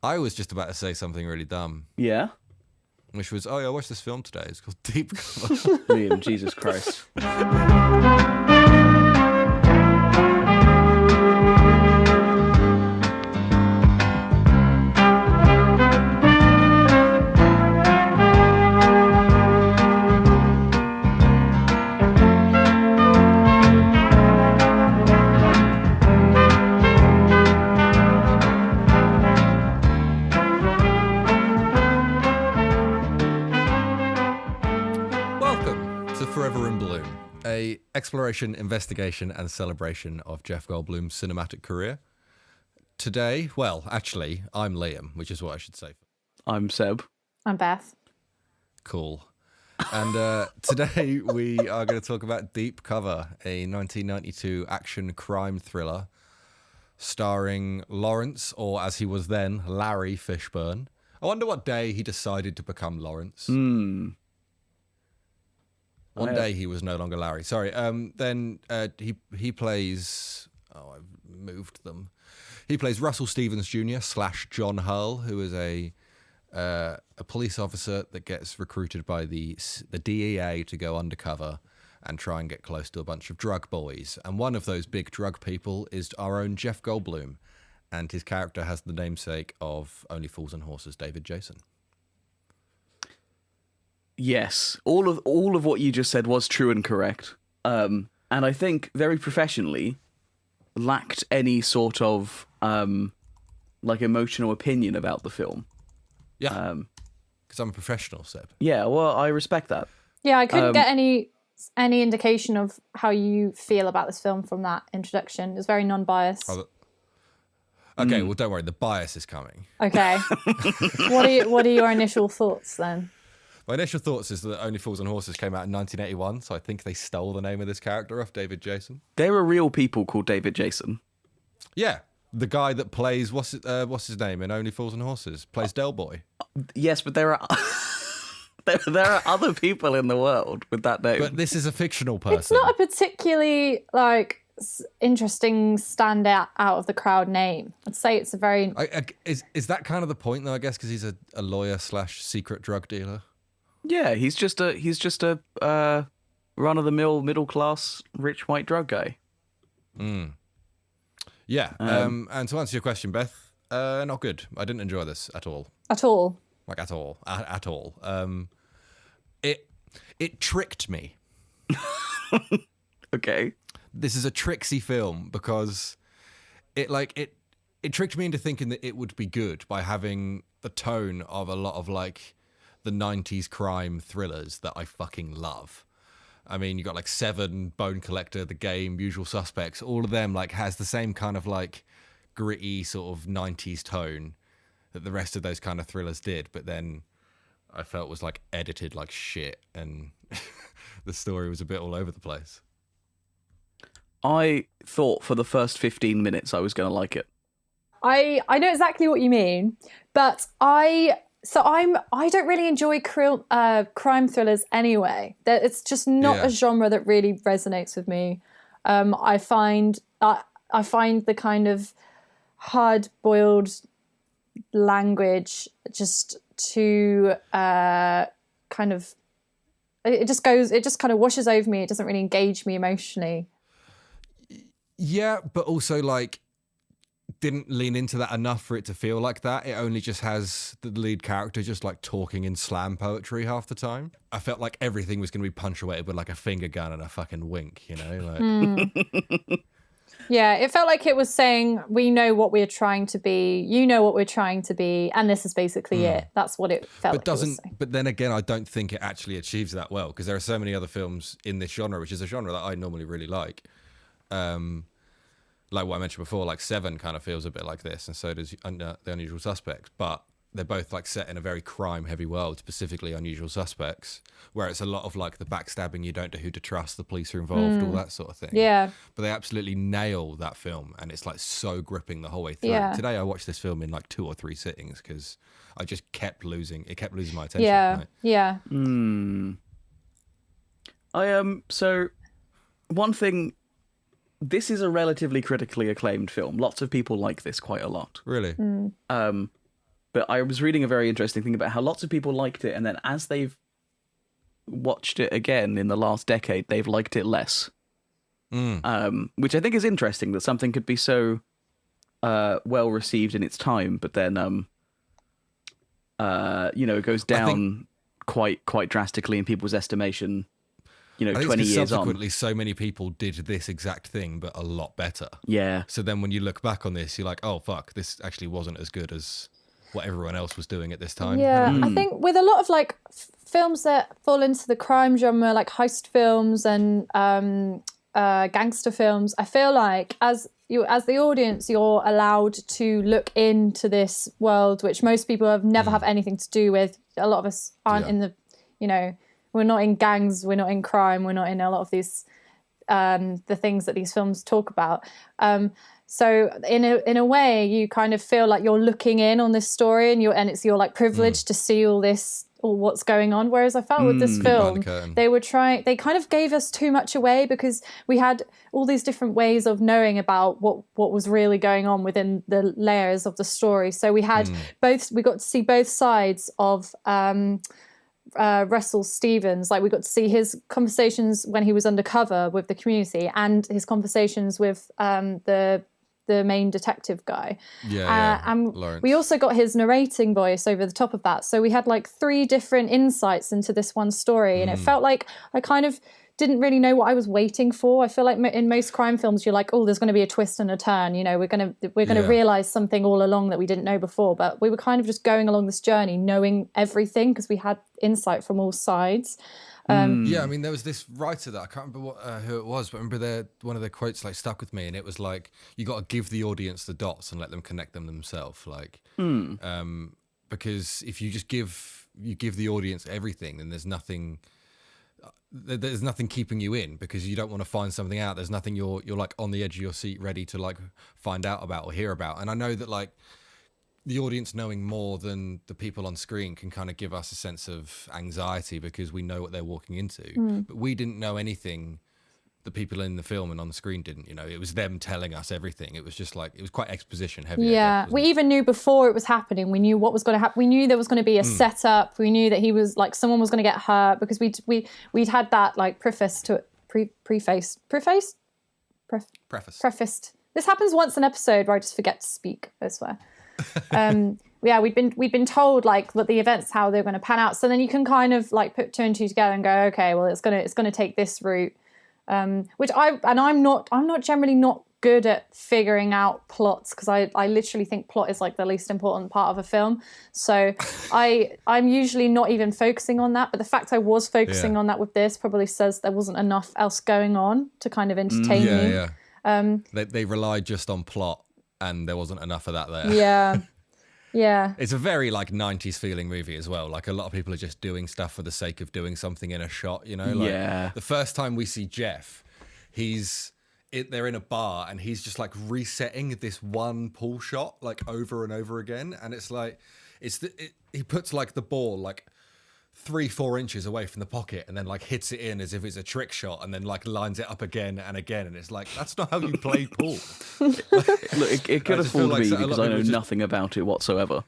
I was just about to say something really dumb, Yeah? which was, oh, yeah, I watched this film today. It's called Deep Cover. Liam, Jesus Christ. Welcome to Forever in Bloom, a exploration, investigation, and celebration of Jeff Goldblum's cinematic career. Today, well, actually, I'm Liam, which is what I should say. I'm Seb. I'm Beth. Cool. And today we are going to talk about Deep Cover, a 1992 action crime thriller starring Lawrence, or as he was then, Larry Fishburne. I wonder what day he decided to become Lawrence. One day he was no longer Larry. Sorry. Then he plays. Oh, I've moved them. He plays Russell Stevens Jr. / John Hull, who is a police officer that gets recruited by the DEA to go undercover and try and get close to a bunch of drug boys. And one of those big drug people is our own Jeff Goldblum, and his character has the namesake of Only Fools and Horses, David Jason. Yes, all of what you just said was true and correct. And I think very professionally lacked any sort of like emotional opinion about the film. Yeah, because I'm a professional, Seb. Yeah, well, I respect that. Yeah, I couldn't get any indication of how you feel about this film from that introduction. It was very non-biased. Okay, well, don't worry. The bias is coming. Okay. What are your initial thoughts then? My initial thoughts is that Only Fools and Horses came out in 1981, so I think they stole the name of this character off David Jason. There are real people called David Jason. Yeah, the guy that plays what's his name in Only Fools and Horses plays Del Boy. Yes, but there are there are other people in the world with that name. But this is a fictional person. It's not a particularly interesting standout out of the crowd name. I'd say it's a very is that kind of the point though? I guess because he's a lawyer / secret drug dealer. Yeah, he's just a run of the mill middle class rich white drug guy. Yeah. And to answer your question, Beth, not good. I didn't enjoy this at all. at all. Like at all. At all. It tricked me. Okay. This is a tricksy film because it tricked me into thinking that it would be good by having the tone of a lot of like the 90s crime thrillers that I fucking love. I mean, you got like Seven, Bone Collector, The Game, Usual Suspects, all of them like has the same kind of like gritty sort of 90s tone that the rest of those kind of thrillers did, but then I felt was like edited like shit and the story was a bit all over the place. I thought for the first 15 minutes I was going to like it. I know exactly what you mean, but I don't really enjoy crime thrillers anyway. It's just not a genre that really resonates with me. I find the kind of hard-boiled language just too kind of it just kind of washes over me. It doesn't really engage me emotionally. Yeah, but also like didn't lean into that enough for it to feel like that. It only just has the lead character just like talking in slam poetry half the time. I felt like everything was going to be punctuated with like a finger gun and a fucking wink, you know? Like Yeah, it felt like it was saying, we know what we're trying to be, you know what we're trying to be, and this is basically it. That's what it felt like it was saying. But then again, I don't think it actually achieves that well because there are so many other films in this genre, which is a genre that I normally really like. Like what I mentioned before, like Seven kind of feels a bit like this, and so does The Unusual Suspects. But they're both like set in a very crime-heavy world, specifically Unusual Suspects, where it's a lot of like the backstabbing, you don't know who to trust, the police are involved, all that sort of thing. Yeah. But they absolutely nail that film, and it's like so gripping the whole way through. Yeah. Today I watched this film in like 2 or 3 sittings because I just kept losing my attention. Yeah, right? yeah. So one thing, this is a relatively critically acclaimed film. Lots of people like this quite a lot. Really? but I was reading a very interesting thing about how lots of people liked it, and then as they've watched it again in the last decade, they've liked it less. Which I think is interesting, that something could be so well received in its time, but then it goes down quite drastically in people's estimation. I think 20 it's years subsequently, on. so many people did this exact thing, but a lot better. Yeah. So then when you look back on this, you're like, oh, fuck, this actually wasn't as good as what everyone else was doing at this time. Yeah, I think with a lot of like films that fall into the crime genre, like heist films and gangster films, I feel like as the audience, you're allowed to look into this world, which most people have never have anything to do with. A lot of us aren't in the, we're not in gangs, we're not in crime, we're not in a lot of these, the things that these films talk about. So in a way, you kind of feel like you're looking in on this story, and you're like privileged to see all what's going on. Whereas I felt with this film, they kind of gave us too much away, because we had all these different ways of knowing about what was really going on within the layers of the story. So we had we got to see both sides of Russell Stevens. Like, we got to see his conversations when he was undercover with the community, and his conversations with the main detective guy. And Lawrence. We also got his narrating voice over the top of that. So we had like 3 different insights into this one story, and it felt like I kind of didn't really know what I was waiting for. I feel like in most crime films, you're like, oh, there's going to be a twist and a turn. We're going to realize something all along that we didn't know before. But we were kind of just going along this journey, knowing everything, because we had insight from all sides. I mean, there was this writer that I can't remember who it was, but I remember one of their quotes like stuck with me, and it was like, you got to give the audience the dots and let them connect them themselves. Like, because if you just give the audience everything, then there's nothing keeping you in, because you don't want to find something out. There's nothing you're like on the edge of your seat, ready to like find out about or hear about. And I know that like the audience knowing more than the people on screen can kind of give us a sense of anxiety, because we know what they're walking into. But we didn't know anything the people in the film and on the screen didn't. It was them telling us everything. It was just like, it was quite exposition heavy. Yeah, we even knew before it was happening. We knew what was going to happen. We knew there was going to be a setup. We knew that he was like, someone was going to get hurt, because we'd had that like preface to it, prefaced. This happens once an episode where I just forget to speak, I swear. We'd been told like that the events, how they're going to pan out. So then you can kind of like put 2 and 2 together and go, okay, well it's going to take this route. Which I'm not generally not good at figuring out plots, because I literally think plot is like the least important part of a film. So I'm usually not even focusing on that. But the fact I was focusing on that with this probably says there wasn't enough else going on to kind of entertain me. They relied just on plot, and there wasn't enough of that there. Yeah. It's a very like 90s feeling movie as well. Like, a lot of people are just doing stuff for the sake of doing something in a shot, Like, the first time we see Jeff, they're in a bar, and he's just like resetting this one pool shot like over and over again, and it's like he puts like the ball like 3-4 inches away from the pocket, and then like hits it in as if it's a trick shot, and then like lines it up again and again, and it's like, that's not how you play pool. Look, it could have fooled me, because I know nothing about it whatsoever.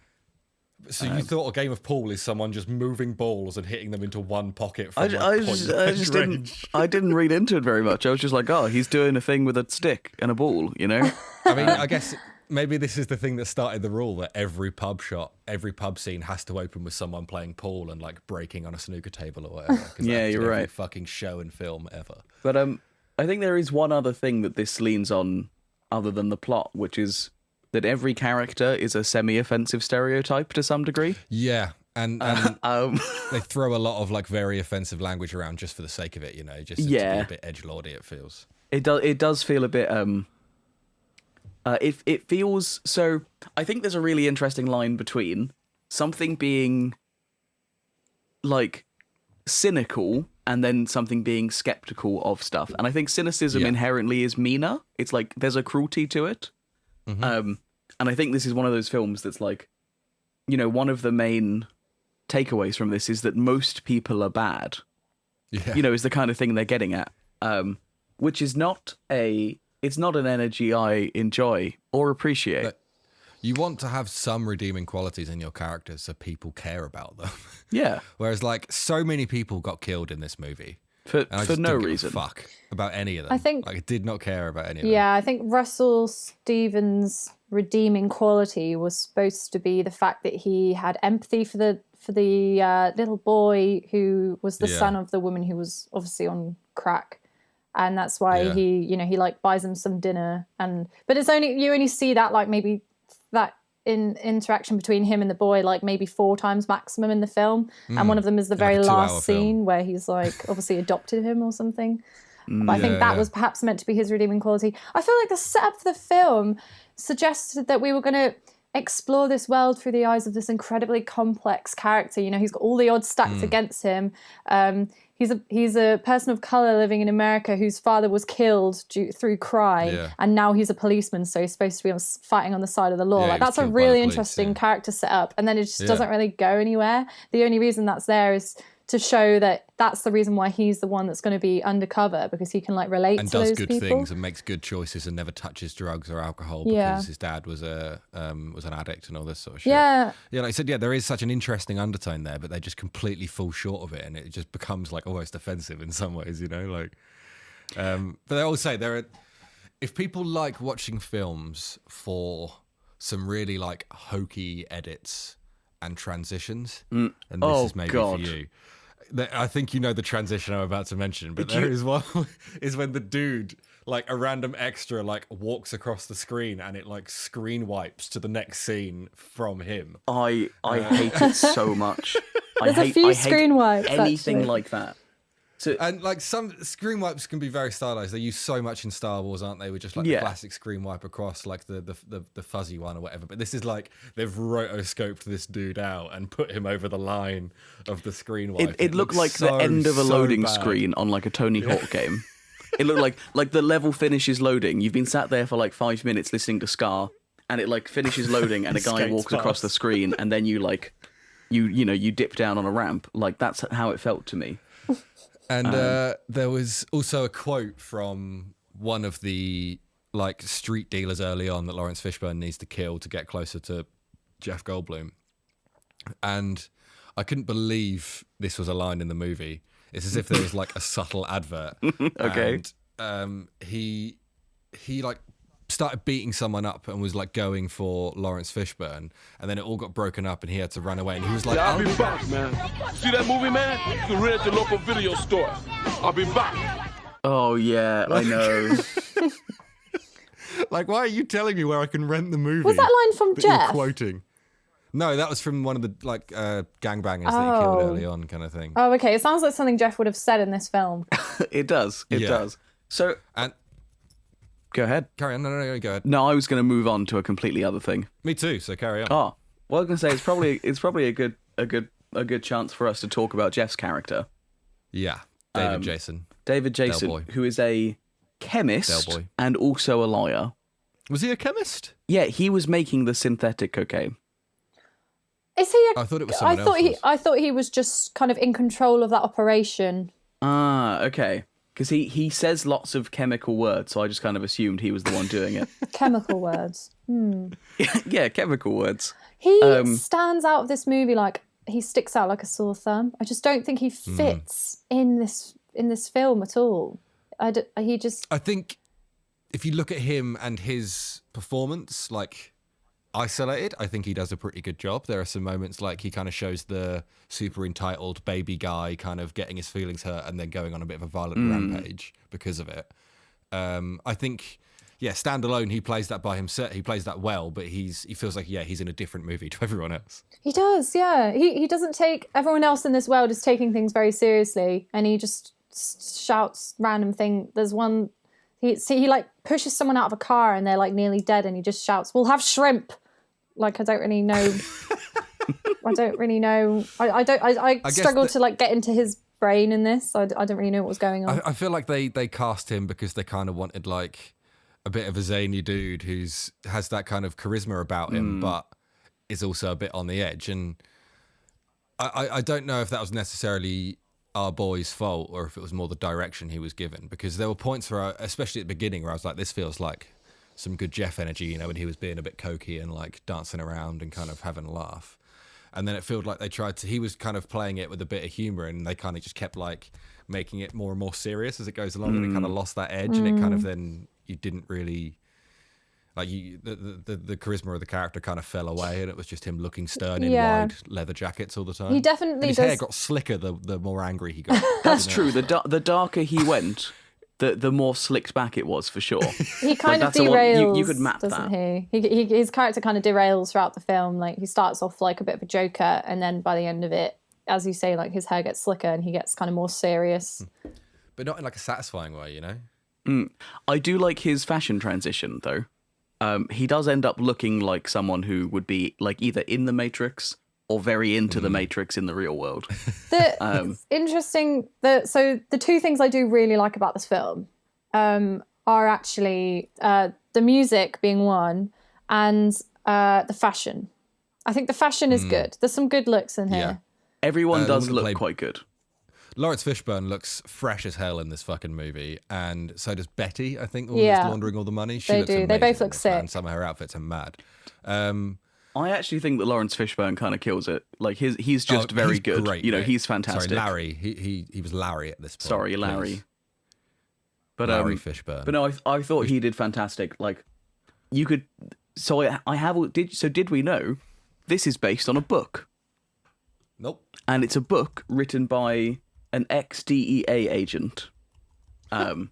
So you thought a game of pool is someone just moving balls and hitting them into one pocket from I just didn't read into it very much. I was just like, oh, he's doing a thing with a stick and a ball, I mean, I guess maybe this is the thing that started the rule, that every pub scene has to open with someone playing pool and like breaking on a snooker table or whatever. Yeah, you're every right. Fucking show and film ever. But I think there is one other thing that this leans on, other than the plot, which is that every character is a semi-offensive stereotype to some degree. Yeah, and they throw a lot of like very offensive language around just for the sake of it, just to be a bit edgelordy. It feels. It does feel a bit. It feels so. I think there's a really interesting line between something being like cynical and then something being skeptical of stuff. And I think cynicism inherently is meaner. It's like there's a cruelty to it. And I think this is one of those films that's like, one of the main takeaways from this is that most people are bad. Yeah. Is the kind of thing they're getting at. Which is not an energy I enjoy or appreciate. you want to have some redeeming qualities in your characters so people care about them. Yeah. Whereas like so many people got killed in this movie. For And I just no didn't give reason. a fuck about any of them. I think- I did not care about any of them. Yeah, I think Russell Stevens' redeeming quality was supposed to be the fact that he had empathy for the little boy who was the son of the woman who was obviously on crack, and that's why he like buys him some dinner. But it's only you only see that like maybe that in interaction between him and the boy like maybe 4 times maximum in the film, and one of them is the very like a 2-hour last scene film. where he's like obviously adopted him or something. But I think that was perhaps meant to be his redeeming quality. I feel like the setup for the film suggested that we were going to explore this world through the eyes of this incredibly complex character. You know, he's got all the odds stacked against him. He's a person of color living in America whose father was killed through crime, and now he's a policeman, so he's supposed to be fighting on the side of the law. Yeah, like he was that's a killed by the really police, interesting character setup, and then it just doesn't really go anywhere. The only reason that's there is to show that that's the reason why he's the one that's going to be undercover, because he can like relate And to does those good people. things and makes good choices and never touches drugs or alcohol because his dad was an addict and all this sort of shit. Yeah. Yeah, like I said, there is such an interesting undertone there, but they just completely fall short of it, and it just becomes like almost offensive in some ways, you know. Like, but they all say if people like watching films for some really like hokey edits and transitions, and this is maybe for you. I think you know the transition I'm about to mention, but there is one is when the dude, like a random extra, like walks across the screen and it like screen wipes to the next scene from him. I hate it so much. There's a few screen wipes, anything actually. like that. So, And like some screen wipes can be very stylized. They use so much in Star Wars, aren't they? With just like the classic screen wipe across, like the fuzzy one or whatever. But this is like they've rotoscoped this dude out and put him over the line of the screen wipe. it looked like so, the end of a loading bad. screen on like a Tony Hawk game. It looked like the level finishes loading. You've been sat there for like 5 minutes listening to Scar, and it like finishes loading, and a guy Skates walks across past. the screen, and then you like you dip down on a ramp. Like that's how it felt to me. And there was also a quote from one of the like street dealers early on that Lawrence Fishburne needs to kill to get closer to Jeff Goldblum. And I couldn't believe this was a line in the movie. It's as if there was like a subtle advert. Okay. And he like started beating someone up and was like going for Lawrence Fishburne, and then it all got broken up and he had to run away, and he was like, I'll be back, man. See that movie, man? You can rent at the local video store. I'll be back. Oh yeah, I know. like, why are you telling me where I can rent the movie? Was that line from that you're Jeff? quoting? No, that was from one of the like gangbangers that he killed early on, kind of thing. Oh, okay. It sounds like something Jeff would have said in this film. It does. It does. So And go ahead. carry on. No, go ahead. No, I was going to move on to a completely other thing. Me too. So carry on. Oh, well, I was going to say it's probably a good chance for us to talk about Jeff's character, Yeah, David Jason. David Jason, Boy. who is a chemist Del Boy. and also a liar. Was he a chemist? Yeah, he was making the synthetic cocaine. Is he? I thought it was someone else. I thought he was just kind of in control of that operation. Ah, okay. Because he says lots of chemical words, so I just kind of assumed he was the one doing it. Chemical words. Yeah, chemical words. He stands out of this movie like he sticks out like a sore thumb. I just don't think he fits in this film at all. I think if you look at him and his performance, like isolated, I think he does a pretty good job. There are some moments like he kind of shows the super entitled baby guy kind of getting his feelings hurt and then going on a bit of a violent rampage because of it. I think, standalone, he plays that by himself. He plays that well, but he feels like, he's in a different movie to everyone else. He does, yeah. He doesn't take... Everyone else in this world is taking things very seriously, and he just shouts random thing. There's one... He like pushes someone out of a car and they're like nearly dead, and he just shouts, "We'll have shrimp." Like, I don't really know. I don't really know. I struggled to like get into his brain in this. I don't really know what was going on. I feel like they cast him because they kind of wanted like a bit of a zany dude has that kind of charisma about him, but is also a bit on the edge. And I don't know if that was necessarily our boy's fault or if it was more the direction he was given, because there were points where, especially at the beginning, where I was like, this feels like some good Jeff energy, you know, when he was being a bit cokey and like dancing around and kind of having a laugh. And then it felt like he was kind of playing it with a bit of humor, and they kind of just kept like making it more and more serious as it goes along, and it kind of lost that edge, and it kind of then you didn't really like the charisma of the character kind of fell away, and it was just him looking stern in wide leather jackets all the the definitely and his hair got slicker the more angry he got. That's true. The darker he went, the more slicked back it was, for sure. He kind of derails, you could map doesn't that. he? His character kind of derails throughout the film. Like, he starts off like a bit of a joker, and then by the end of it, as you say, like, his hair gets slicker and he gets kind of more serious. But not in like a satisfying way, you know? I do like his fashion transition, though. He does end up looking like someone who would be like either in the Matrix or very into the Matrix in the real world. It's interesting so the two things I do really like about this film are actually the music being one, and the fashion. I think the fashion is good. There's some good looks in here. Yeah. Everyone does look quite good. Lawrence Fishburne looks fresh as hell in this fucking movie, and so does Betty, I think, the one who's laundering all the money. She looks amazing. They both look sick. And some of her outfits are mad. I actually think that Lawrence Fishburne kind of kills it. Like, he's just very good. Great, you know, mate. he's fantastic. Sorry, Larry. He was Larry at this point. Sorry, Larry. Please. But Larry Fishburne. But no, I thought he did fantastic. Like, you could. So I have. Did we know this is based on a book? Nope. And it's a book written by an ex-DEA agent. And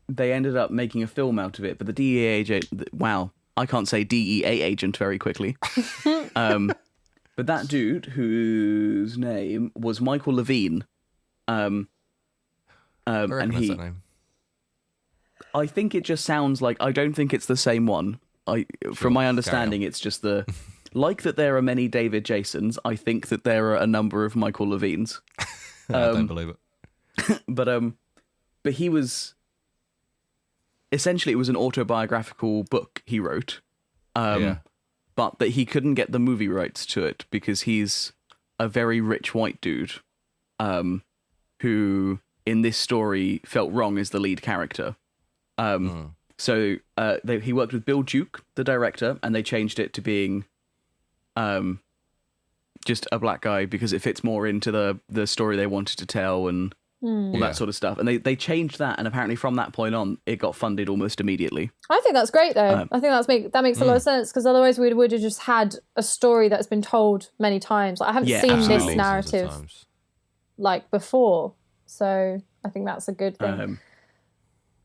they ended up making a film out of it, but the DEA agent, wow, I can't say DEA agent very quickly. But that dude, whose name was Michael Levine, I and that name. I think it just sounds like, I don't think it's the same one. From my understanding, it's just like that there are many David Jasons, I think that there are a number of Michael Levines. I don't believe it. But he was, essentially it was an autobiographical book he wrote, but that he couldn't get the movie rights to it because he's a very rich white dude who, in this story, felt wrong as the lead character. So he worked with Bill Duke, the director, and they changed it to being just a black guy because it fits more into the story they wanted to tell and all that sort of stuff. And they changed that, and apparently from that point on, it got funded almost immediately. I think that's great, though. I think that makes a lot of sense, because otherwise we would have just had a story that's been told many times. Like, I haven't seen absolutely. this narrative like before, so I think that's a good thing.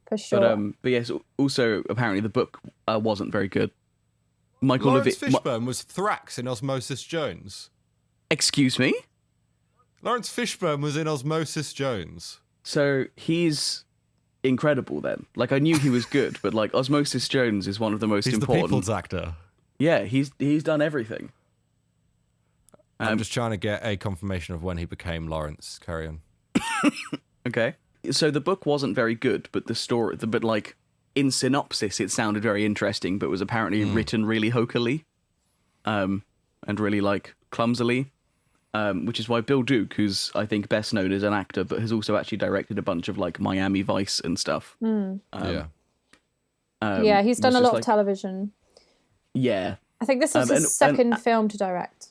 For sure. But yes, also apparently the book wasn't very good. Lawrence Fishburne was Thrax in Osmosis Jones. Excuse me? Lawrence Fishburne was in Osmosis Jones. So he's incredible then. Like, I knew he was good, but like Osmosis Jones is one of the most important. He's the people's actor. Yeah, he's done everything. I'm just trying to get a confirmation of when he became Lawrence. Carry on. Okay. So the book wasn't very good, but the story, but like in synopsis, it sounded very interesting, but was apparently written really hokily, and really like clumsily, which is why Bill Duke, who's I think best known as an actor, but has also actually directed a bunch of like Miami Vice and stuff. Yeah, he's done a lot of television. Yeah, I think this is his second film to direct.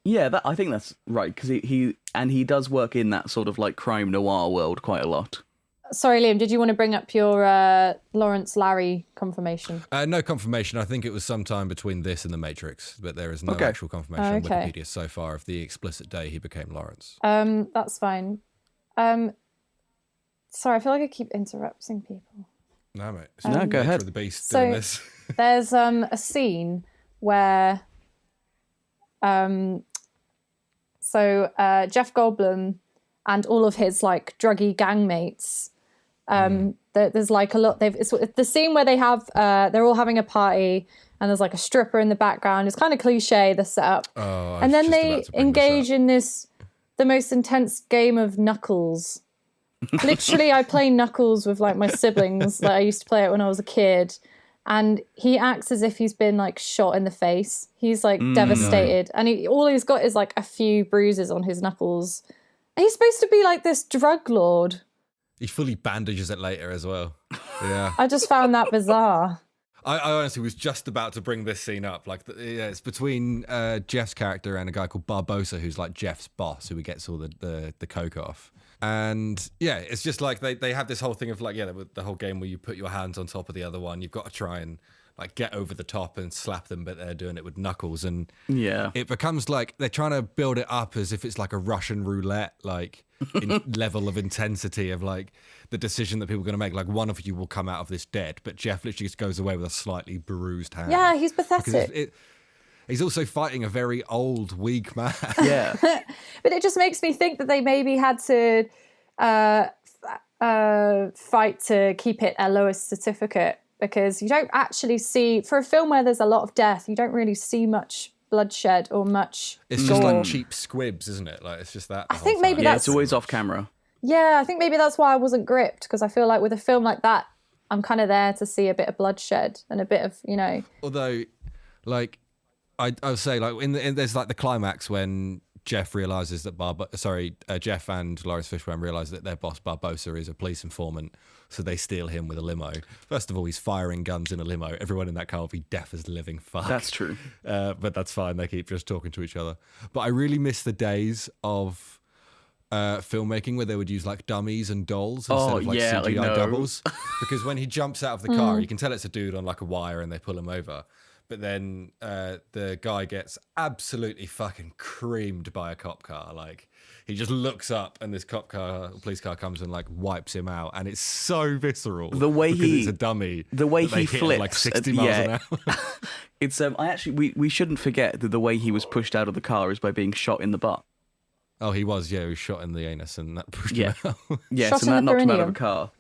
Yeah, I think that's right, because he does work in that sort of like crime noir world quite a lot. Sorry, Liam, did you want to bring up your Lawrence Larry confirmation? No confirmation. I think it was sometime between this and The Matrix, but there is no actual confirmation on Wikipedia so far of the explicit day he became Lawrence. That's fine. Sorry, I feel like I keep interrupting people. No, mate. No, go ahead. The beast doing this. There's a scene where Jeff Goldblum and all of his like druggy gang mates. There's like a lot. It's the scene where they have they're all having a party and there's like a stripper in the background. It's kind of cliche, the setup. And then they engage in the most intense game of knuckles. Literally, I play knuckles with like my siblings. That I used to play it when I was a kid. And he acts as if he's been like shot in the face. He's like devastated, and all he's got is like a few bruises on his knuckles. And he's supposed to be like this drug lord. He fully bandages it later as well. Yeah. I just found that bizarre. I honestly was just about to bring this scene up. Like, it's between Jeff's character and a guy called Barbosa, who's like Jeff's boss, who he gets all the coke off. And yeah, it's just like they have this whole thing of like, the whole game where you put your hands on top of the other one. You've got to try and like get over the top and slap them, but they're doing it with knuckles. And it becomes like they're trying to build it up as if it's like a Russian roulette, like level of intensity of like the decision that people are going to make. Like, one of you will come out of this dead, but Jeff literally just goes away with a slightly bruised hand. Yeah, he's pathetic. He's also fighting a very old, weak man. Yeah. But it just makes me think that they maybe had to fight to keep it a lowest certificate, because you don't actually see, for a film where there's a lot of death, you don't really see much bloodshed or much It's gore. just like cheap squibs, isn't it? Like, it's just that. I think maybe Yeah, it's always off camera. Yeah, I think maybe that's why I wasn't gripped, because I feel like with a film like that, I'm kind of there to see a bit of bloodshed and a bit of, Although, like, I would say, like, there's like the climax when Jeff realizes that Jeff and Larry Fishburne realize that their boss Barbosa is a police informant, so they steal him with a limo. First of all, he's firing guns in a limo. Everyone in that car will be deaf as the living fuck. That's true. But that's fine. They keep just talking to each other. But I really miss the days of filmmaking where they would use like dummies and dolls instead of like CGI doubles. Because when he jumps out of the car, you can tell it's a dude on like a wire and they pull him over. But then the guy gets absolutely fucking creamed by a cop car. Like, he just looks up and this police car comes and like wipes him out, and it's so visceral. The way it's a dummy. The way he flips like 60 miles an hour. It's we shouldn't forget that the way he was pushed out of the car is by being shot in the butt. Oh, he was shot in the anus, and that pushed him out. Yes, Shot and in that the knocked him out of a perineum. car.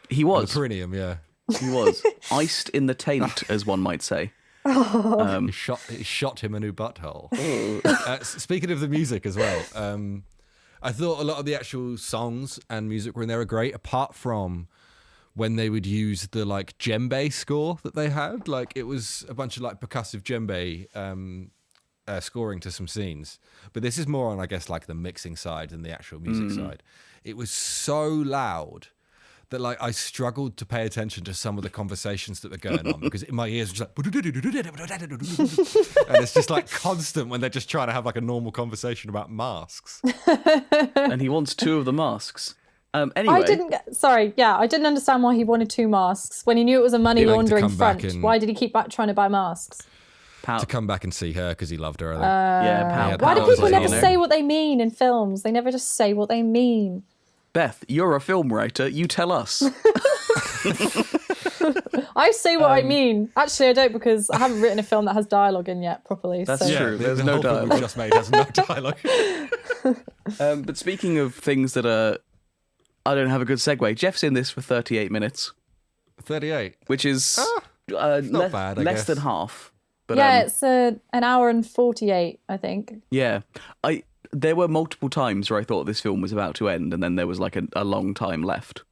He was. The perineum, yeah. He was iced in the taint, as one might say. He shot him a new butthole. Speaking of the music as well, I thought a lot of the actual songs and music were in there are great, apart from when they would use the like djembe score that they had. Like, it was a bunch of like percussive djembe scoring to some scenes. But this is more on, I guess, like the mixing side than the actual music side. It was so loud that like I struggled to pay attention to some of the conversations that were going on, because in my ears was like, and it's just like constant when they're just trying to have like a normal conversation about masks. And he wants 2 of the masks. Anyway, I didn't understand why he wanted 2 masks when he knew it was a money laundering front. Why did he keep back trying to buy masks? To come back and see her because he loved her. I think. Why do people never say what they mean in films? They never just say what they mean. Beth, you're a film writer. You tell us. I say what I mean. Actually, I don't, because I haven't written a film that has dialogue in yet properly. That's true. There's the no whole film dialogue. we've just made has no dialogue. But speaking of things that I don't have a good segue. Jeff's in this for 38 minutes. 38. Which is not bad, I less guess. than half. But, yeah, it's an hour and 48, I think. Yeah. There were multiple times where I thought this film was about to end, and then there was like a long time left.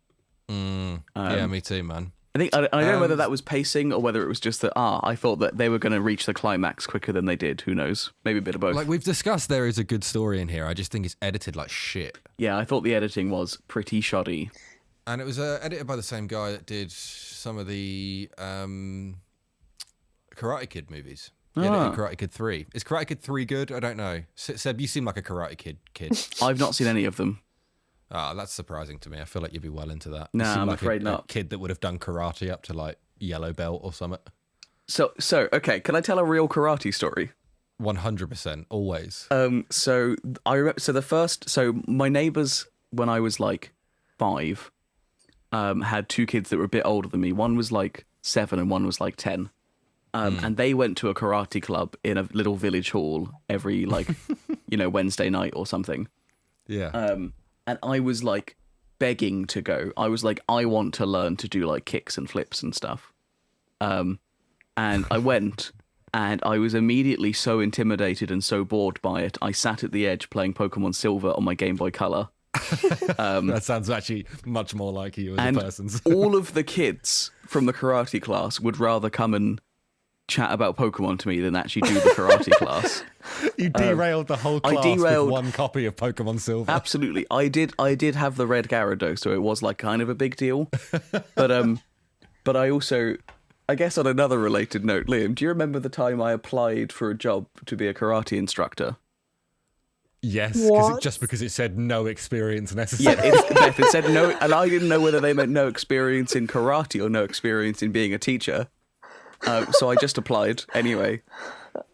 Yeah, me too, man. I don't know whether that was pacing or whether it was just that, I thought that they were going to reach the climax quicker than they did. Who knows? Maybe a bit of both. Like we've discussed, there is a good story in here. I just think it's edited like shit. Yeah, I thought the editing was pretty shoddy. And it was edited by the same guy that did some of the Karate Kid movies. He edited Karate Kid 3. Is Karate Kid 3 good? I don't know. Seb, you seem like a Karate Kid kid. I've not seen any of them. That's surprising to me. I feel like you'd be well into that. Nah, You seem I'm like afraid a not. kid that would have done karate up to like yellow belt or something. So okay, can I tell a real karate story? 100%, always. So I remember. So my neighbours, when I was like 5, had 2 kids that were a bit older than me. One was like 7 and one was like 10. And they went to a karate club in a little village hall every like, Wednesday night or something. Yeah. And I was like begging to go. I was like, I want to learn to do like kicks and flips and stuff. And I went, and I was immediately so intimidated and so bored by it. I sat at the edge playing Pokemon Silver on my Game Boy Color. That sounds actually much more like you as a person. All of the kids from the karate class would rather come and chat about Pokemon to me than actually do the karate class. You derailed the whole class with one copy of Pokemon Silver. Absolutely. I did have the red Gyarados, so it was like kind of a big deal. But I also, I guess on another related note, Liam, do you remember the time I applied for a job to be a karate instructor? Yes, just because it said no experience necessary. Yeah, Beth, it said no, and I didn't know whether they meant no experience in karate or no experience in being a teacher. So I just applied anyway.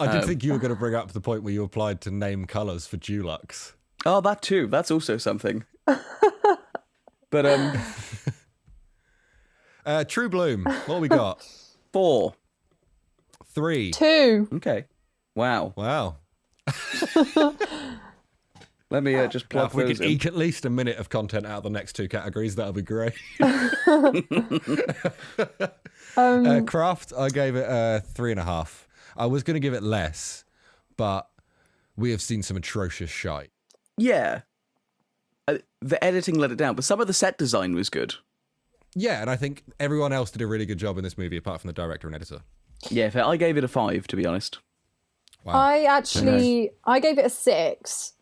I did think you were going to bring up the point where you applied to name colours for Dulux. Oh, that too. That's also something. But True Bloom. What we got? 4. 3. 2. Okay. Wow. Wow. Let me just plug If we those could in. eke at least a minute of content out of the next 2 categories, that'll be great. Craft, I gave it 3.5. I was going to give it less, but we have seen some atrocious shite. Yeah. The editing let it down, but some of the set design was good. Yeah, and I think everyone else did a really good job in this movie, apart from the director and editor. Yeah, I gave it a 5, to be honest. Wow. I gave it a 6.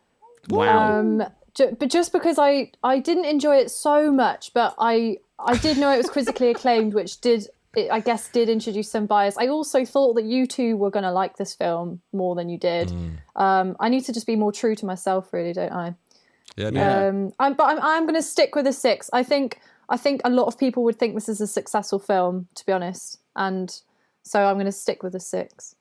Wow. But just because I didn't enjoy it so much, but I did know it was critically acclaimed, which did introduce some bias. I also thought that you two were going to like this film more than you did. I need to just be more true to myself, really, don't I? Yeah. I'm going to stick with a 6. I think a lot of people would think this is a successful film, to be honest, and so I'm going to stick with a 6.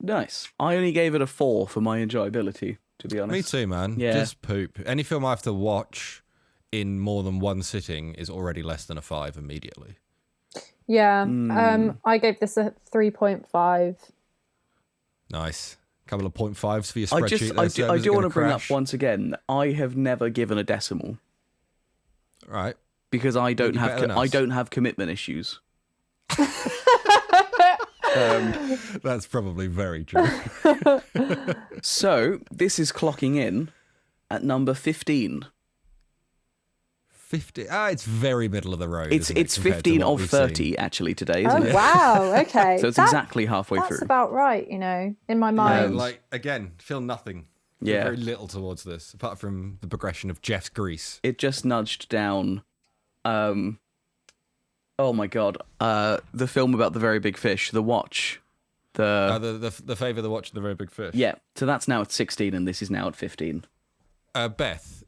Nice. I only gave it a 4 for my enjoyability, to be honest. Me too, man. Yeah. Just poop. Any film I have to watch in more than one sitting is already less than a 5 immediately. Yeah. I gave this a 3.5. Nice. Couple of 0.5s for your spreadsheet. I do want to bring up once again, I have never given a decimal. Right. Because I don't have commitment issues. That's probably very true. So this is clocking in at number 15. 50. It's very middle of the road. It's 15 of 30 actually today, isn't it? Wow, okay. So it's exactly halfway through. That's about right, in my mind. Again, feel nothing. Yeah. Very little towards this, apart from the progression of Jeff's grease. It just nudged down. Oh my god, the film about the very big fish, The Watch. The Favour, The Watch, and the Very Big Fish. Yeah, so that's now at 16 and this is now at 15. Beth,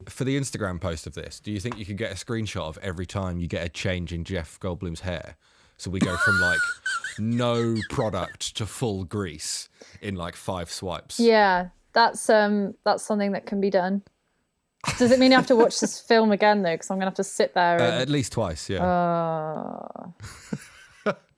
for the Instagram post of this, do you think you could get a screenshot of every time you get a change in Jeff Goldblum's hair? So we go from no product to full grease in 5 swipes. Yeah, that's something that can be done. Does it mean I have to watch this film again though? Because I'm gonna have to sit there. At least twice, yeah.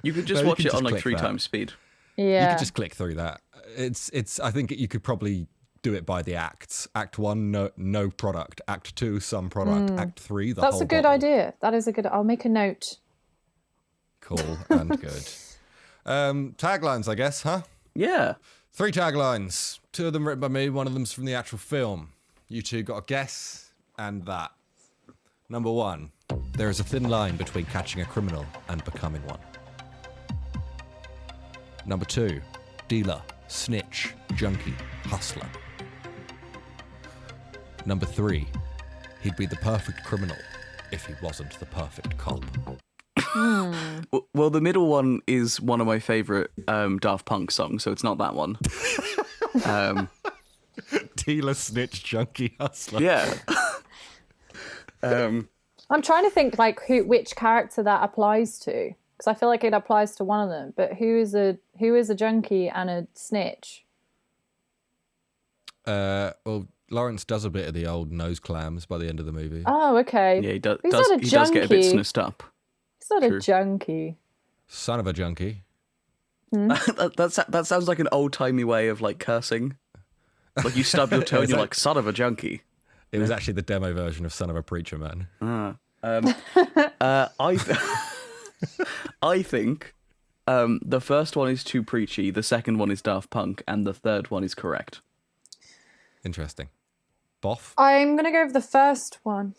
You could just watch it on 3 times speed. Yeah. You could just click through that. It's. I think you could probably do it by the acts. Act 1, no product. Act 2, some product. Act 3, the whole That's a good bottle. idea. That is a good. I'll make a note. Cool and good. Taglines, I guess, huh? Yeah. 3 taglines. 2 of them written by me. 1 of them's from the actual film. You two got a guess, and that. Number 1. There is a thin line between catching a criminal and becoming one. Number 2. Dealer, snitch, junkie, hustler. Number 3. He'd be the perfect criminal if he wasn't the perfect cop. Well, the middle one is one of my favourite Daft Punk songs, so it's not that one. Dealer, snitch, junkie, hustler. Yeah. I'm trying to think which character that applies to, because I feel like it applies to one of them. But who is a junkie and a snitch? Well, Lawrence does a bit of the old nose clams by the end of the movie. Oh, okay. Yeah, he does. He's not a He does get a bit junkie. snussed up. He's not True. a junkie. Son of a junkie. that sounds like an old timey way of cursing. Like you stub your toe and you're like, son of a junkie. It was actually the demo version of Son of a Preacher Man. I think the first one is too preachy, the second one is Daft Punk, and the third one is correct. Interesting. Boff? I'm gonna go with the first one.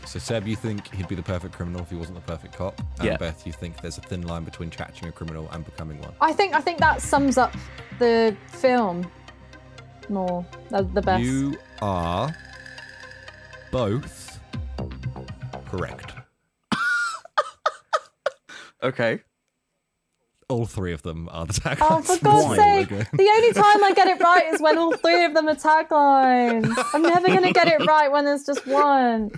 So Seb, you think he'd be the perfect criminal if he wasn't the perfect cop? And Yeah. Beth, you think there's a thin line between catching a criminal and becoming one? I think that sums up the film more. The best. You are both correct. Okay. All three of them are the taglines. Oh, for God's sake. The only time I get it right is when all three of them are taglines. I'm never going to get it right when there's just one.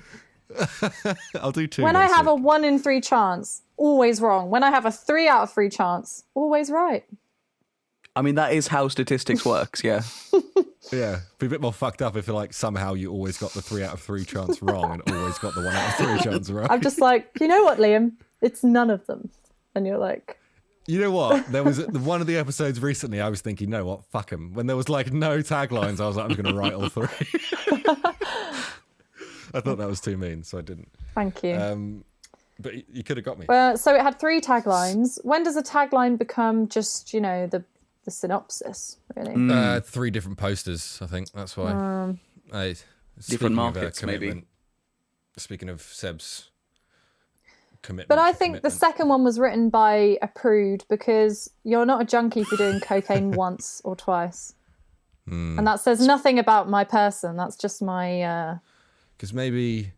I'll do two. When I next have a week. 1 in 3 chance, always wrong. When I have a 3 out of 3 chance, always right. I mean, that is how statistics works, yeah. Yeah, be a bit more fucked up if like somehow you always got the 3 out of 3 chance wrong and always got the 1 out of 3 chance right. I'm just like, you know what, Liam? It's none of them. And you're like... You know what? There was one of the episodes recently I was thinking, no, what? Fuck him. When there was like no taglines, I was like, I'm going to write all 3. I thought that was too mean, so I didn't. Thank you. But you could have got me. So it had 3 taglines. When does a tagline become just, the synopsis, really? 3 different posters, I think. That's why. Different markets, maybe. Speaking of Seb's commitment. But I think the second one was written by a prude because you're not a junkie for doing cocaine once or twice. And that says nothing about my person. That's just my... Because maybe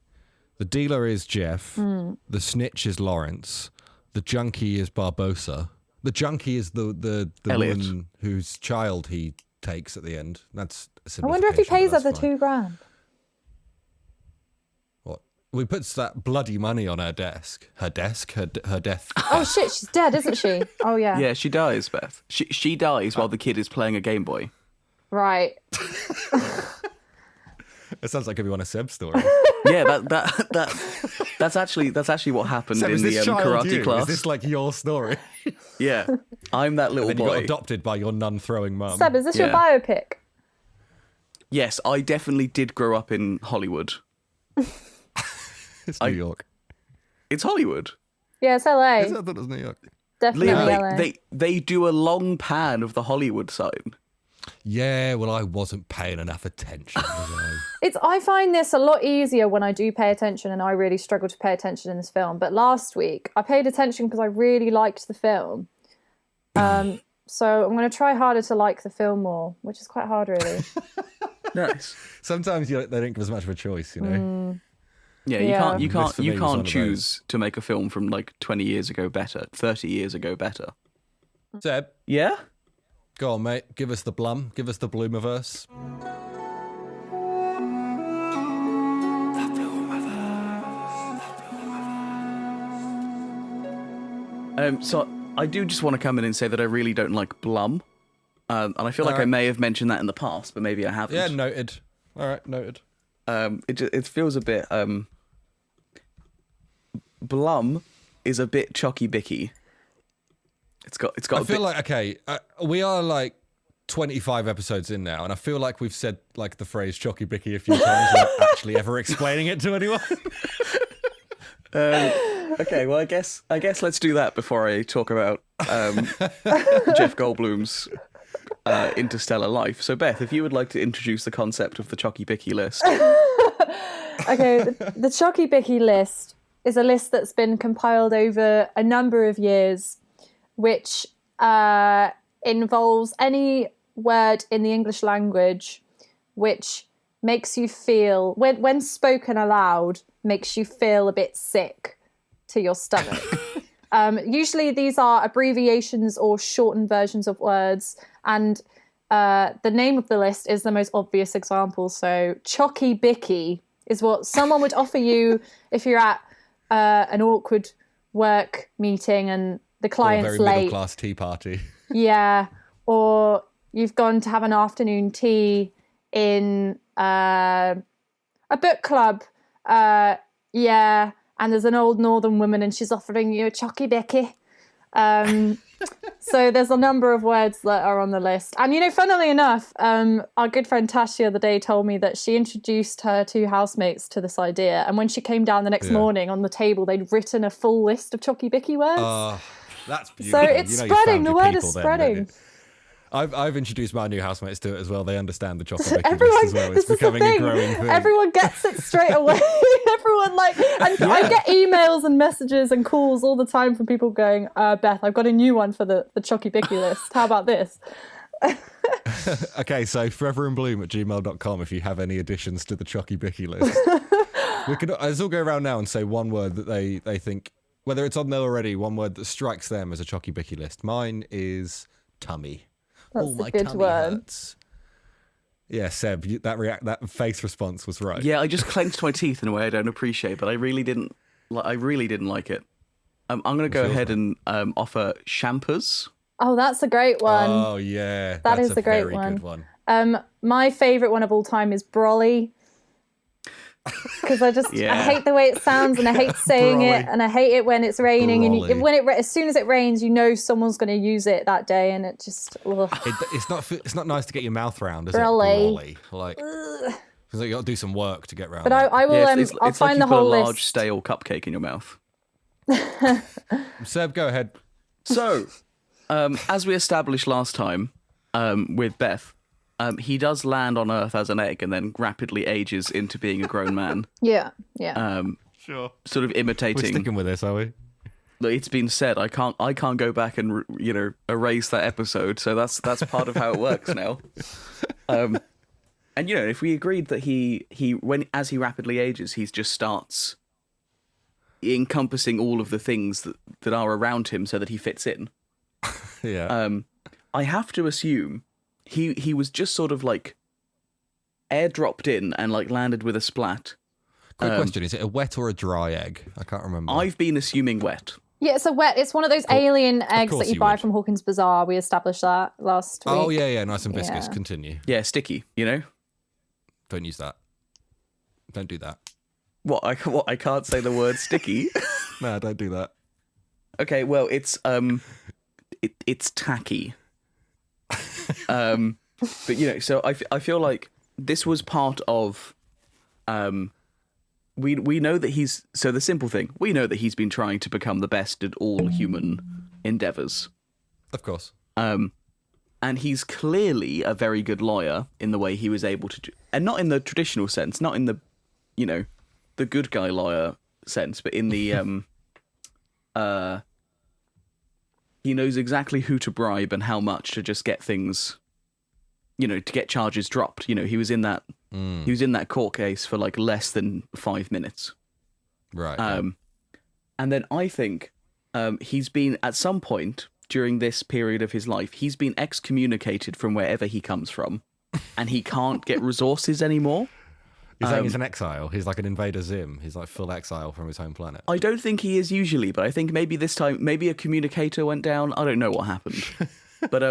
the dealer is Jeff, the snitch is Lawrence, the junkie is Barbosa, the junkie is the Elliot. woman whose child he takes at the end. That's a I wonder if he simplification, pays but her the that's fine. $2,000. What? We puts that bloody money on her desk. Her desk? Her death. Oh shit, she's dead, isn't she? Oh yeah. Yeah, she dies, Beth. She dies while the kid is playing a Game Boy. Right. It sounds like everyone a Seb story. Yeah, that's actually what happened Seb, in is the this child karate you? class. Is this like your story? Yeah, I'm that little Then you got boy. adopted by your nun-throwing mum. Seb, is this your Yeah. biopic? Yes, I definitely did grow up in Hollywood. It's New York. It's Hollywood. Yeah, it's LA. I thought it was New York. Definitely Liam, LA. they do a long pan of the Hollywood sign. Yeah, well, I wasn't paying enough attention, was I? I find this a lot easier when I do pay attention, and I really struggle to pay attention in this film. But last week, I paid attention because I really liked the film. So I'm going to try harder to like the film more, which is quite hard, really. Nice. Sometimes they don't give us much of a choice, you know? Yeah, Yeah. you This for me you was one can't of choose to make a film from like 20 years ago better, 30 years ago better. Seb, Yeah? go on, mate. Give us the Blum. Give us the Blumiverse. So I do just want to come in and say that I really don't like Blum. And I feel like I Alright. may have mentioned that in the past, but maybe I haven't. Yeah, noted. All right, noted. It feels a bit Blum is a bit chocky bicky. It's got I a feel bit, like, okay, we are like 25 episodes in now, and I feel like we've said like the phrase chocky bicky a few times without actually ever explaining it to anyone. okay, well I guess let's do that before I talk about Jeff Goldblum's interstellar life. So Beth, if you would like to introduce the concept of the chocky bicky list. Okay, the Chocky Bicky list is a list that's been compiled over a number of years, which involves any word in the English language which makes you feel, when spoken aloud, makes you feel a bit sick to your stomach. Usually these are abbreviations or shortened versions of words, and the name of the list is the most obvious example. So Chocky Bicky is what someone would offer you if you're at an awkward work meeting and the Or a client's very late. middle-class tea party. Yeah, or you've gone to have an afternoon tea in a book club. Yeah, and there's an old northern woman and she's offering you a chocky bicky. So there's a number of words that are on the list. And, funnily enough, our good friend Tash the other day told me that she introduced her 2 housemates to this idea. And when she came down the next morning, on the table, they'd written a full list of chocky bicky words. That's beautiful. So it's You spreading. found The your word is people then, spreading. don't you? I've introduced my new housemates to it as well. They understand the chocolate list Everyone, as well. this It's is the becoming a thing. growing thing. Everyone gets it straight away. Everyone and I get emails and messages and calls all the time from people going, Beth, I've got a new one for the chocky bicky list. How about this? Okay, so foreverinblum@gmail.com if you have any additions to the chocky bicky list. Let's all go around now and say one word that they think, whether it's on there already, one word that strikes them as a chocky bicky list. Mine is tummy. That's My a good tummy word. hurts. Yeah, Seb, that face response was right. Yeah, I just clenched my teeth in a way I don't appreciate, but I really didn't like it. I'm going to go ahead and offer champers. Oh, that's a great one. Oh yeah, That that's is a great very one. good one. My favourite one of all time is brolly. Because I hate the way it sounds, and I hate saying it, and I hate it when it's raining, Brolly. and as soon as it rains, you know someone's going to use it that day, and it just It's not nice to get your mouth round, is Brolly. it? Brolly. Because you got to do some work to get round. But that. I will. Yeah, it's I'll like find you the put whole a large list. stale cupcake in your mouth. Seb, go ahead. So, as we established last time with Beth, he does land on Earth as an egg and then rapidly ages into being a grown man. Yeah. Sure. Sort of We're imitating. sticking with this, are we? It's been said. I can't go back and erase that episode. So that's part of how it works now. And if we agreed that as he rapidly ages, he just starts encompassing all of the things that are around him so that he fits in. Yeah. I have to assume he was just sort of like airdropped in and like landed with a splat. Quick question: is it a wet or a dry egg? I can't remember. I've been assuming wet. Yeah, it's it's one of those alien eggs course that you you buy would. from Hawkins Bazaar. We established that last week. Oh yeah, nice and viscous. Yeah. Continue. Yeah, sticky. Don't use that. Don't do that. What I can't say the word sticky. No, don't do that. Okay, well it's it's tacky. But so I feel like this was part of we know that the simple thing, we know that he's been trying to become the best at all human endeavors. Of course. And he's clearly a very good lawyer in the way he was able to do, and not in the traditional sense, not in the the good guy lawyer sense, but in the he knows exactly who to bribe and how much to just get things, to get charges dropped. He was in that court case for like less than 5 minutes. Right. And then I think he's been, at some point during this period of his life, he's been excommunicated from wherever he comes from, and he can't get resources anymore. You're saying he's an exile. He's like an Invader Zim. He's like full exile from his home planet. I don't think he is usually, but I think maybe this time, maybe a communicator went down. I don't know what happened. But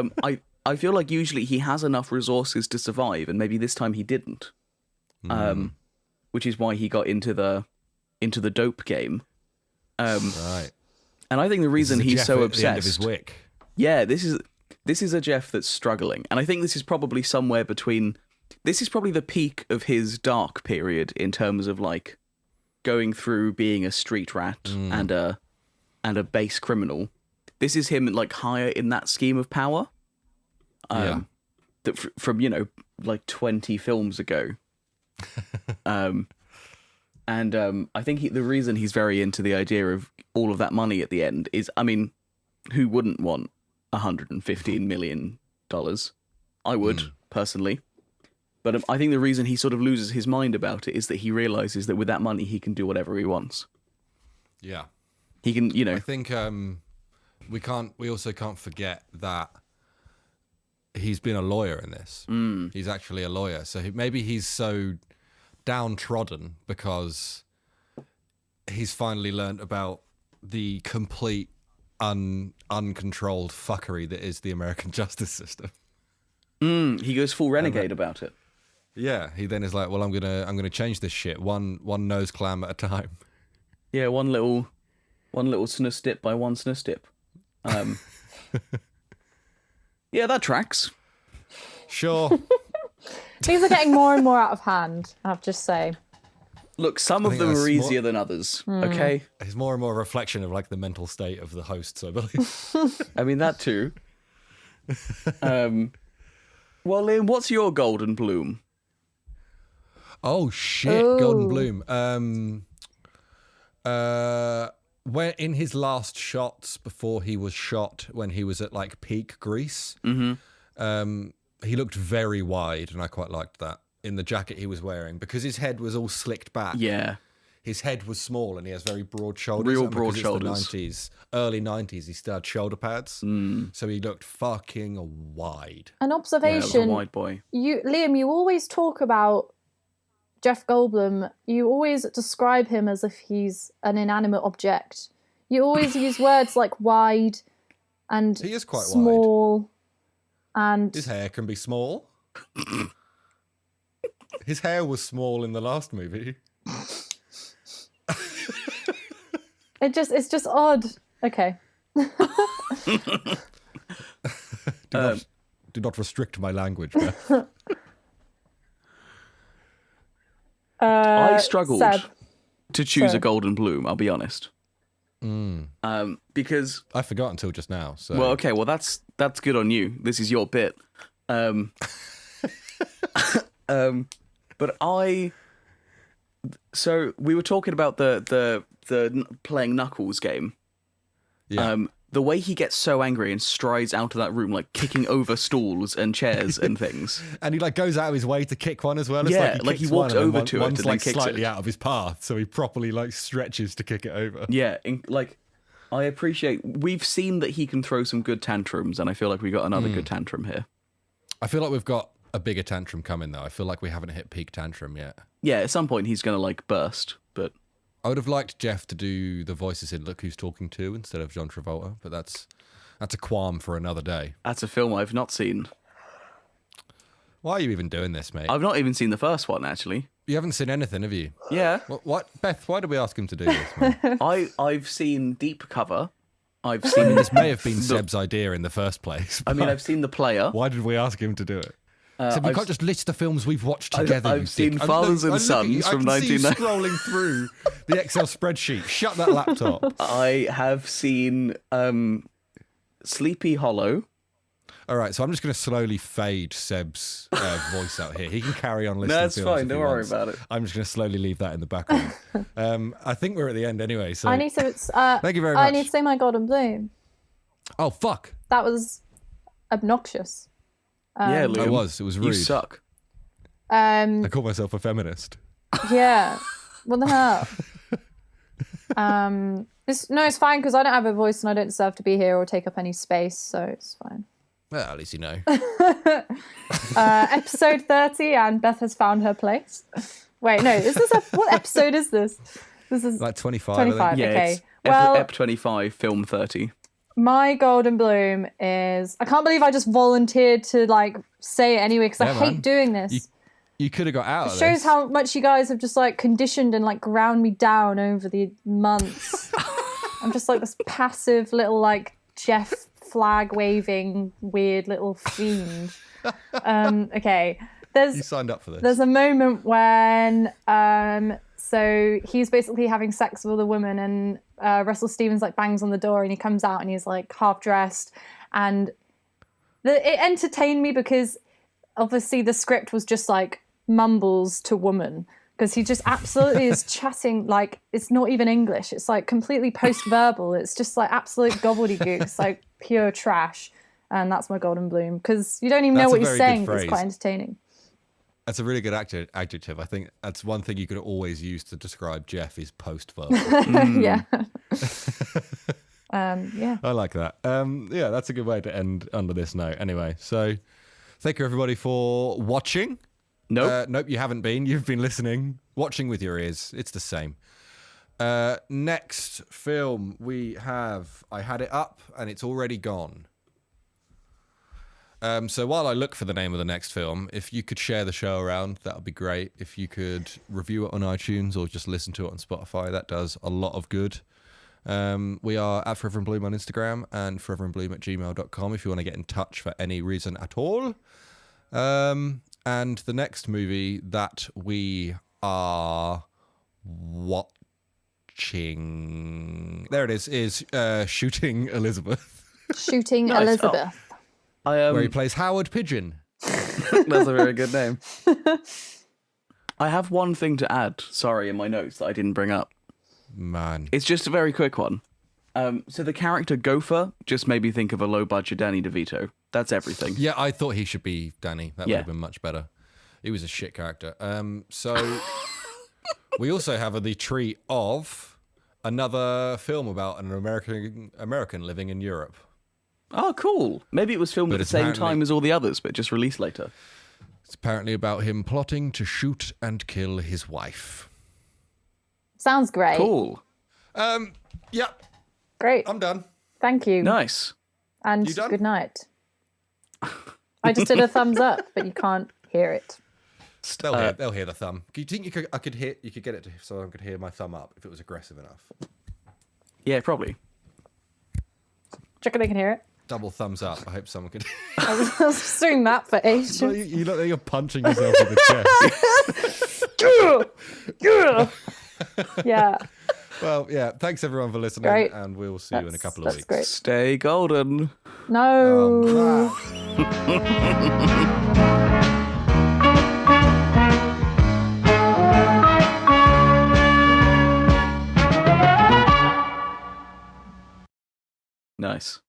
I feel like usually he has enough resources to survive, and maybe this time he didn't. Which is why he got into the dope game. Right. And I think the reason This is a he's Jeff so at the end of his obsessed. wick. Yeah, this is a Jeff that's struggling, and I think this is probably somewhere between. This is probably the peak of his dark period in terms of like going through being a street rat and a base criminal. This is him like higher in that scheme of power. That from like 20 films ago. I think the reason he's very into the idea of all of that money at the end is, I mean, who wouldn't want $115 million? I would, personally. But I think the reason he sort of loses his mind about it is that he realizes that with that money, he can do whatever he wants. Yeah. He can, I think we also can't forget that he's been a lawyer in this. He's actually a lawyer. So maybe he's so downtrodden because he's finally learned about the complete uncontrolled fuckery that is the American justice system. He goes full renegade about it. Yeah, he then is like, well, I'm gonna change this shit one nose clam at a time. Yeah, one little snus dip by one snus dip. Yeah, that tracks. Sure. These are getting more and more out of hand, I have to just say. Look, some of think them that's are easier than others. Okay, It's more and more a reflection of like the mental state of the hosts, I believe. I mean that too. Well, Liam, what's your golden bloom? Oh shit, Golden Bloom. When in his last shots before he was shot, when he was at like peak Grease, he looked very wide, and I quite liked that in the jacket he was wearing because his head was all slicked back. Yeah. His head was small, and he has very broad shoulders. Real and broad because shoulders. It's the 90s, early 90s, he still had shoulder pads, so he looked fucking wide. An Yeah, observation. a wide boy. Liam, you always talk about Jeff Goldblum. You always describe him as if he's an inanimate object. You always use words like wide and He is quite small. And His hair can be small. His hair was small in the last movie. it's just odd. Okay. Do not restrict my language, Beth. I struggled Seb. to choose Sorry. a golden bloom, I'll be honest. Because I forgot until just now. So well, okay, well that's good on you. This is your bit. But so we were talking about the playing Knuckles game. yeah. The way he gets so angry and strides out of that room, like kicking over stools and chairs and things. And he like goes out of his way to kick one as well. It's Yeah, like like he kicks walked one and then over to it one's and then like kicks slightly it. out of his path, so he properly like stretches to kick it over. Yeah, like I appreciate. We've seen that he can throw some good tantrums, and I feel like we got another good tantrum here. I feel like we've got a bigger tantrum coming though. I feel like we haven't hit peak tantrum yet. Yeah, at some point he's gonna like burst, but I would have liked Jeff to do the voices in Look Who's Talking To instead of John Travolta, but that's a qualm for another day. that's a film I've not seen. Why are you even doing this, mate? I've not even seen the first one, actually. You haven't seen anything, have you? Yeah, What, Beth? Why did we ask him to do this, man? I've seen Deep Cover. I've seen This may have been Seb's idea in the first place. I mean, but I've seen The Player. why did we ask him to do it? So we I've- can't just list the films we've watched together. I've you seen dick. Fathers and I look at you, Sons from I can see you 1990. scrolling through the Excel spreadsheet. Shut that laptop. I have seen Sleepy Hollow. All right, so I'm just going to slowly fade Seb's voice out here. He can carry on listening. No, it's films fine. if he Don't worry wants. about it. I'm just going to slowly leave that in the background. I think we're at the end anyway. So I need to. Thank you very I much. need to say my golden bloom. Oh fuck! That was obnoxious. Yeah, Liam, I was. It was rude. You suck. I call myself a feminist. Yeah. What the hell? It's fine because I don't have a voice and I don't deserve to be here or take up any space, so it's fine. Well, at least you know. Episode 30 and Beth has found her place. Wait, no, is this what episode is this? This is Like 25. I 25. think. Yeah, Okay. it's Well, Ep 25, film 30. my golden bloom is I can't believe I just volunteered to like say it anyway because I Yeah, hate man. doing this. You could have got out of It shows this. how much you guys have just like conditioned and like ground me down over the months. I'm just like this passive little like Jeff flag waving weird little fiend. Okay. You signed up for this. There's a moment when so he's basically having sex with a woman and Russell Stevens like bangs on the door and he comes out and he's like half dressed and it entertained me because obviously the script was just like mumbles to woman because he just absolutely is chatting like it's not even English. It's like completely post-verbal. It's just like absolute gobbledygook. It's like pure trash. And that's my golden bloom because you don't even know That's a what he's very good saying. But it's phrase. quite entertaining. That's a really good adjective. I think that's one thing you could always use to describe Jeff is post-verbal. Yeah. Yeah. I like that. Yeah, that's a good way to end under this note. Anyway, so thank you everybody for watching. Nope. Nope, you haven't been. You've been listening, watching with your ears. It's the same. Next film we have. I had it up and it's already gone. So while I look for the name of the next film, if you could share the show around, that would be great. If you could review it on iTunes or just listen to it on Spotify, that does a lot of good. We are at foreverinblum on Instagram and foreverinblum@gmail.com if you want to get in touch for any reason at all. And the next movie that we are watching, there it is Shooting Elizabeth. Shooting Nice. Elizabeth. where he plays Howard Pigeon. That's a very good name. I have one thing to add, sorry, in my notes that I didn't bring up. Man. It's just a very quick one. So the character Gopher just made me think of a low-budget Danny DeVito. That's everything. Yeah, I thought he should be Danny. That would Yeah. have been much better. He was a shit character. So we also have the treat of another film about an American living in Europe. Oh, cool. Maybe it was filmed But at the it's same apparently- time as all the others, but just released later. It's apparently about him plotting to shoot and kill his wife. Sounds great. Cool. Yeah, Great. I'm done. Thank you. Nice. And You done? good night. I just did a thumbs up, but you can't hear it. They'll hear the thumb. Do you think you could get it so I could hear my thumb up if it was aggressive enough? Yeah, probably. Check if they can hear it. Double thumbs up. I hope someone could. I was just doing that for ages. You look like you're punching yourself in the chest. Yeah. Well, yeah. Thanks everyone for listening, Great. and we'll see you in a couple of That's weeks. great. Stay golden. No. Nice.